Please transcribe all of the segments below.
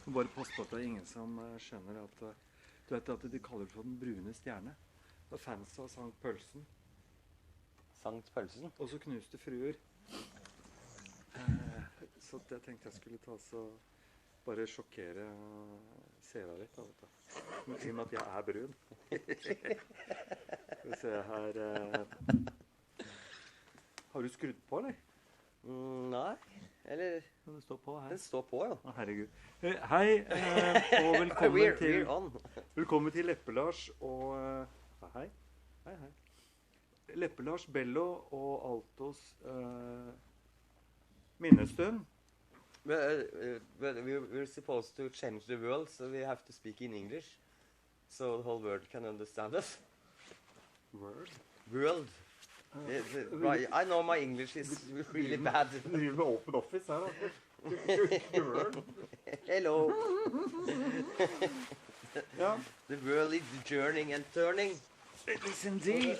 Bare pass på at det ingen som skjønner at du vet at de kaller det for den brune stjerne. Det var fans av Sankt Pølsen. Sankt Pølsen? Og så knuste fruer. Så jeg tenkte jeg skulle ta så bare sjokkere seere litt, da, vet du. I og med at jeg er brun. Skal vi se her. Har du skrudd på, eller? Nei. Eller Det står på her. Den står på, jo. Å, herregud. Hei, og velkommen til Leppe-Lars og hei. Leppe-Lars, Bello og Altos minnestund. We're supposed to change the world, so we have to speak in English, so the whole world can understand us. World. Right. I know my English is really bad. Du driver med open office her, da. Hello. Ja. The world is journeying and turning. It is indeed.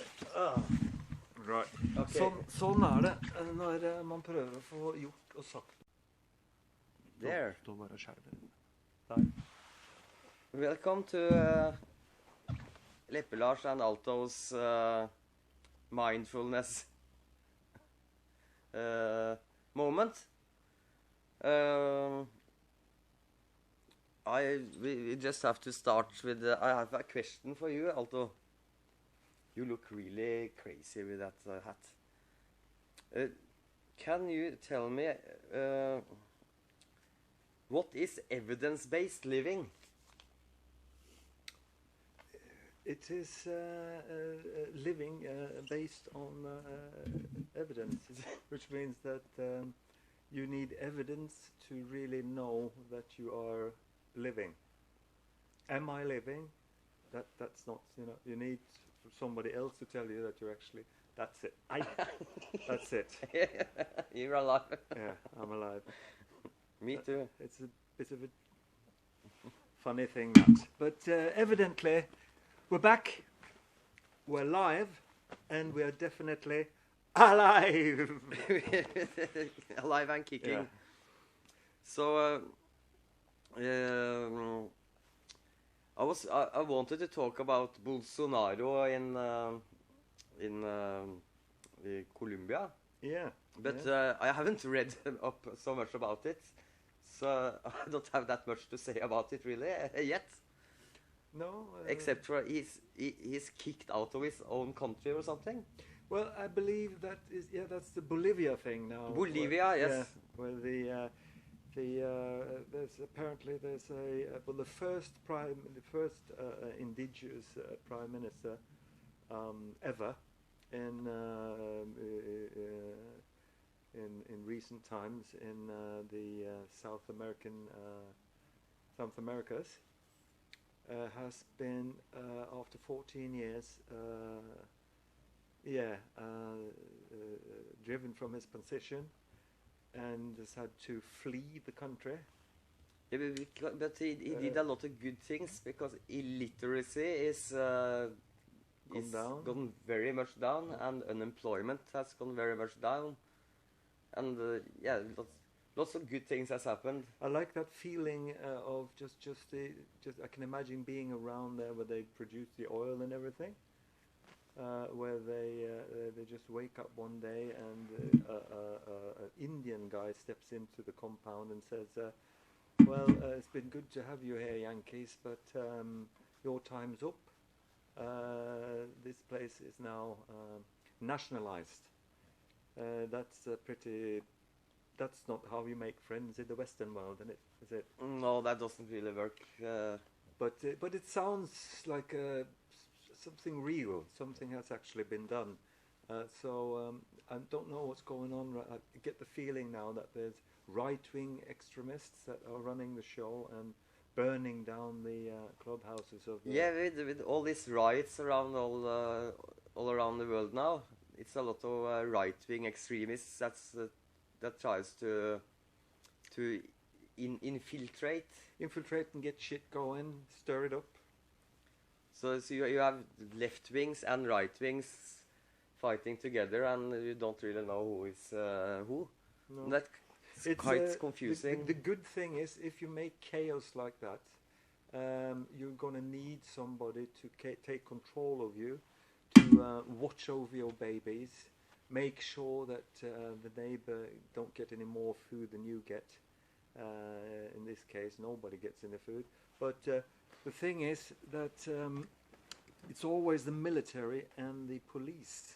Right. Okay. Sånn det når man prøver å få gjort og sagt. There. Stå bare og skjelver. Der. Welcome to Leppe-Lars and Altos mindfulness moment. We just have to start with. I have a question for you, Alto. You look really crazy with that hat. Can you tell me what is evidence-based living? It is living based on evidence, which means that you need evidence to really know that you are living. Am I living? That's not, you need somebody else to tell you that you're actually, that's it. That's it. You're alive. Yeah, I'm alive. Me too. It's a bit of a funny thing, that. But evidently, we're back, we're live, and we are definitely alive. Alive and kicking. Yeah. So, I wanted to talk about Bolsonaro in Colombia. Yeah. But I haven't read up so much about it, so I don't have that much to say about it really yet. No. Except for he's kicked out of his own country or something. Well, I believe that's the Bolivia thing now. Bolivia, where, yes. Yeah, where there's the first indigenous prime minister ever in recent times in the South Americas. Has been after 14 years driven from his position and has had to flee the country. Yeah, but he did a lot of good things, because illiteracy is gone very much down, and unemployment has gone very much down, and lots of good things has happened. I like that feeling of just I can imagine being around there where they produce the oil and everything, where they just wake up one day and an Indian guy steps into the compound and says, well, it's been good to have you here, Yankees, but your time's up. This place is now nationalized. That's not how you make friends in the Western world, is it? No, that doesn't really work. But it sounds like something real. Something has actually been done. So I don't know what's going on. I get the feeling now that there's right-wing extremists that are running the show and burning down the clubhouses of. With all these riots around all around the world now, it's a lot of right-wing extremists that tries to infiltrate and get shit going, stir it up. So you have left wings and right wings fighting together, and you don't really know who is who. No. That it's quite confusing. The good thing is, if you make chaos like that, you're going to need somebody to take control of you, to watch over your babies, make sure that the neighbor don't get any more food than you get. In this case, nobody gets any food. But the thing is that it's always the military and the police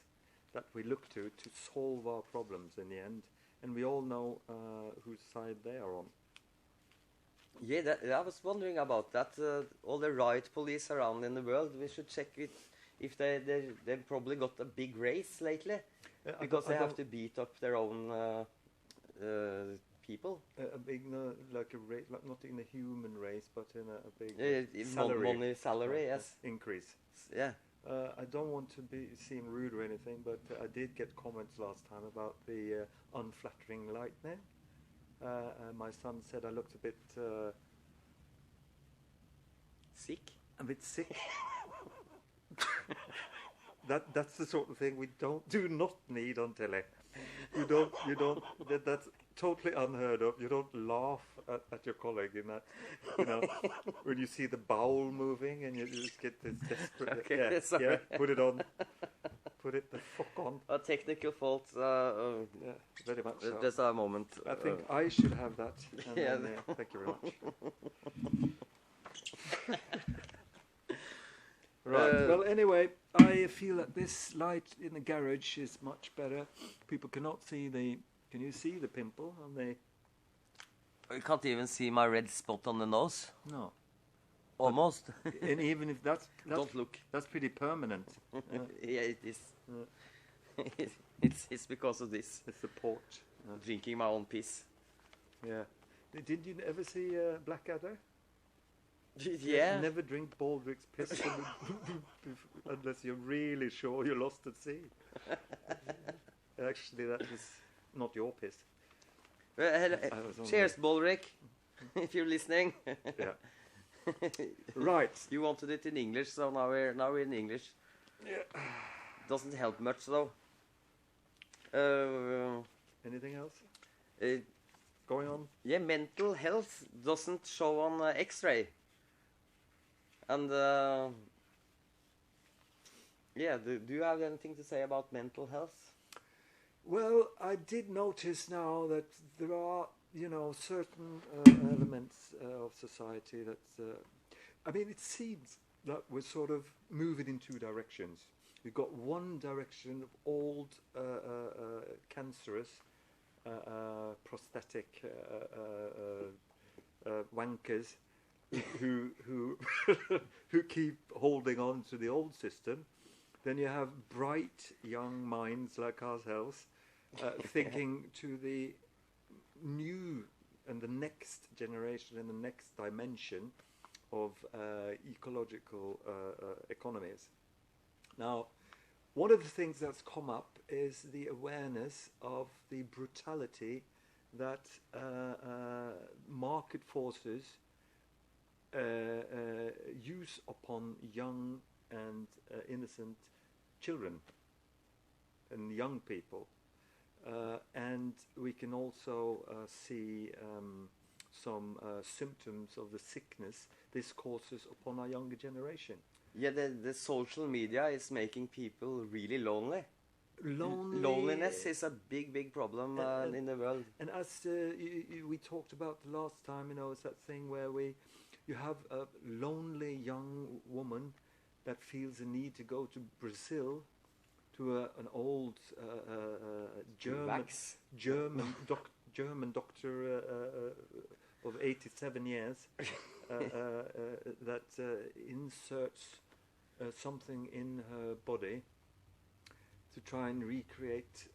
that we look to solve our problems in the end. And we all know whose side they are on. Yeah, I was wondering about that. All the riot police around in the world, we should check if they've probably got a big race lately. Because they have to beat up their own people. A big, like a race, like not in a human race, but in a big salary, yes. Increase. Yeah. I don't want to seem rude or anything, but I did get comments last time about the unflattering lightning. My son said I looked a bit sick. A bit sick. That's the sort of thing we do not need on telly. You don't. That's totally unheard of. You don't laugh at your colleague in that. You know, when you see the bowel moving and you just get this desperate. Okay, yeah, sorry. yeah, put it on. Put it the fuck on. A technical fault. Yeah, very much so. Just a moment. I think I should have that. And yeah. then, thank you very much. Right. Well, anyway, I feel that this light in the garage is much better. People cannot see the. Can you see the pimple on the? You can't even see my red spot on the nose. No. Almost. And even if that's don't look. That's pretty permanent. Yeah, it is. It's because of this. The support. Drinking my own piss. Yeah. Did you ever see Blackadder? Yeah. Never drink Baldrick's piss unless you're really sure you're lost at sea. Actually, that is not your piss. Cheers, Baldrick, if you're listening. Yeah. Right. You wanted it in English, so now we're in English. Yeah. Doesn't help much though. Anything else going on? Yeah, mental health doesn't show on X-ray. And yeah, do you have anything to say about mental health? Well, I did notice now that there are, certain elements of society that, I mean, it seems that we're sort of moving in two directions. You've got one direction of old, cancerous, prosthetic wankers who who keep holding on to the old system. Then you have bright young minds like ourselves thinking to the new and the next generation and the next dimension of ecological economies. Now, one of the things that's come up is the awareness of the brutality that market forces use upon young and innocent children and young people. And we can also see some symptoms of the sickness this causes upon our younger generation. Yeah, the social media is making people really lonely. Loneliness is a big problem in the world. And as we talked about the last time, it's that thing where you have a lonely young woman that feels a need to go to Brazil to an old German doctor of 87 years that inserts something in her body to try and recreate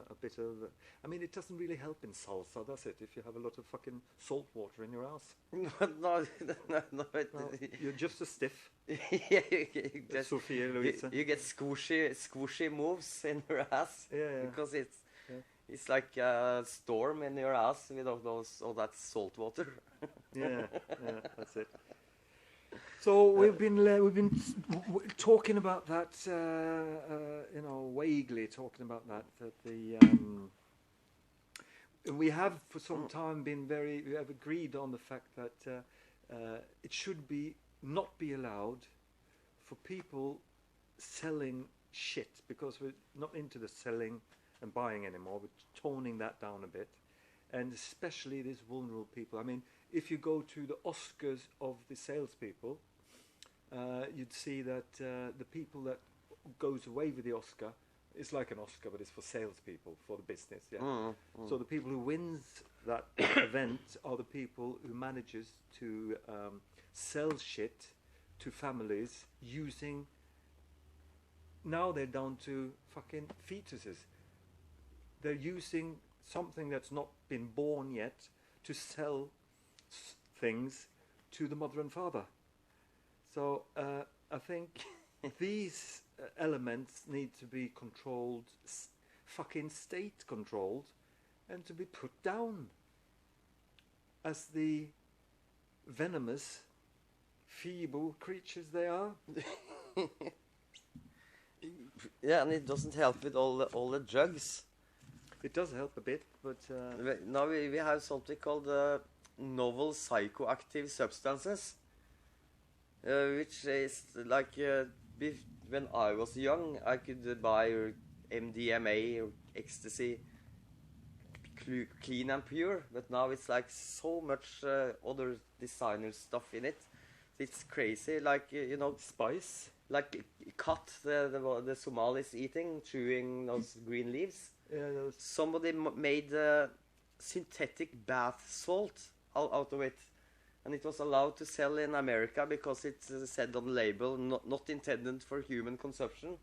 a bit of. I mean, it doesn't really help in salsa, does it? If you have a lot of fucking salt water in your ass. No, you're just a stiff. Yeah, you just, Sophia Louisa. You get squishy moves in your ass. Yeah. Because it's like a storm in your ass with all that salt water. yeah, that's it. So we've been talking about that, vaguely talking about that the we have for some time we have agreed on the fact that it should not be allowed for people selling shit, because we're not into the selling and buying anymore. We're toning that down a bit, and especially these vulnerable people. I mean, if you go to the Oscars of the salespeople, you'd see that the people that goes away with the Oscar, it's like an Oscar, but it's for salespeople, for the business. Yeah. So the people who wins that event are the people who manages to sell shit to families using. Now they're down to fucking fetuses. They're using something that's not been born yet to sell things to the mother and father. So I think these elements need to be controlled, fucking state controlled, and to be put down as the venomous, feeble creatures they are. Yeah, and it doesn't help with all the drugs. It does help a bit, but now we have something called novel psychoactive substances, which is like when I was young, I could buy MDMA or ecstasy, clean and pure, but now it's like so much other designer stuff in it. It's crazy, like you know, spice. Like cut the Somalis eating, chewing those green leaves. Yeah, somebody made synthetic bath salt out of it, and it was allowed to sell in America because it said on the label not intended for human consumption.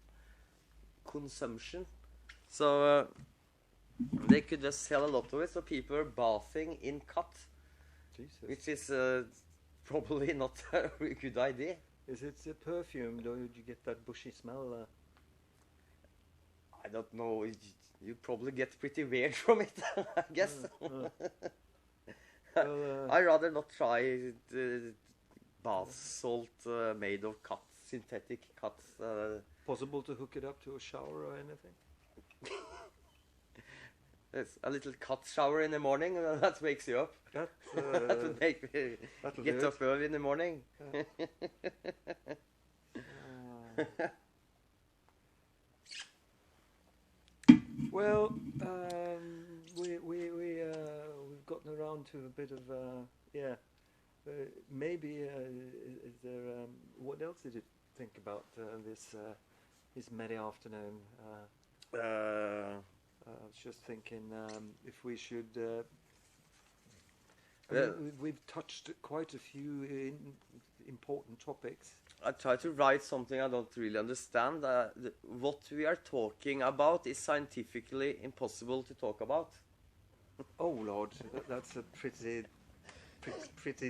So they could just sell a lot of it, so people were bathing in cut. Jesus. Which is probably not a good idea. Is it perfumed, or did you get that bushy smell? I don't know. You probably get pretty weird from it, I guess. Well, I'd rather not try bath salt made of cut, synthetic cut. Possible to hook it up to a shower or anything? It's a little cut shower in the morning, that wakes you up. That would make me get up early in the morning. Yeah. Well, we've gotten around to a bit of maybe is there what else did you think about this May afternoon? I was just thinking if we should. We've touched quite a few important topics. I try to write something I don't really understand. What we are talking about is scientifically impossible to talk about. Oh Lord, that's a pretty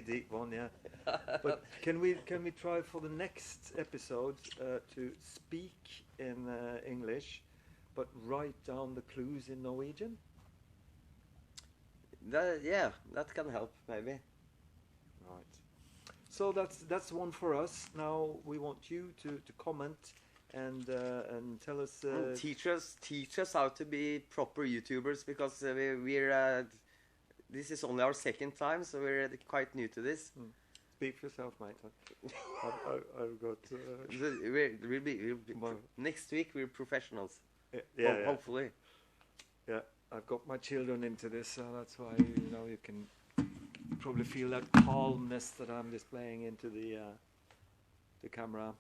deep one, yeah. But can we try for the next episode to speak in English, but write down the clues in Norwegian? Yeah, that can help maybe. Right. So that's one for us. Now we want you to comment and tell us. Teach us how to be proper YouTubers, because we're this is only our second time, so we're quite new to this. Speak for yourself, mate. I've got. We'll be next week. We're professionals. Yeah, hopefully. Yeah, I've got my children into this, so that's why you can probably feel that calmness that I'm displaying into the camera.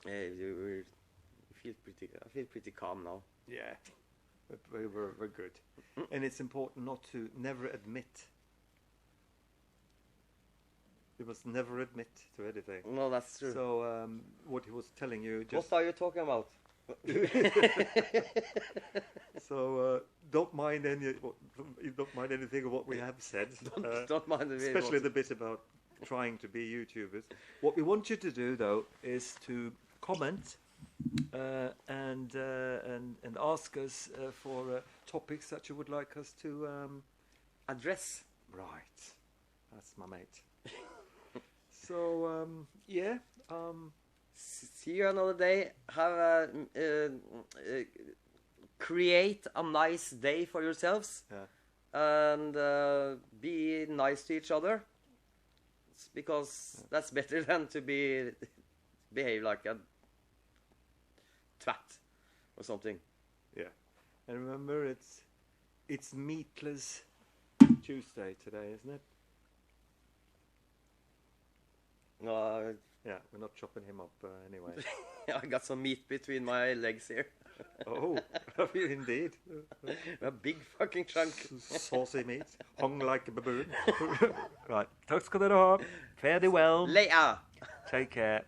Yeah, I feel pretty calm now. Yeah, but we're good. And it's important never admit. You must never admit to anything. No, that's true. So what he was telling you. What are you talking about? So don't mind anything of what we have said. Don't mind especially the bit about trying to be YouTubers. What we want you to do, though, is to comment and ask us for topics that you would like us to address. Right, that's my mate. So yeah. See you another day. Have create a nice day for yourselves. Yeah. and be nice to each other. Because that's better than to behave like a twat or something. Yeah. And remember, it's Meatless Tuesday today, isn't it? Yeah, we're not chopping him up anyway. I got some meat between my legs here. Oh, have you indeed? A big fucking chunk. Saucy meat, hung like a baboon. Right, takk skal dere ha. Fare thee well. Leia! Take care.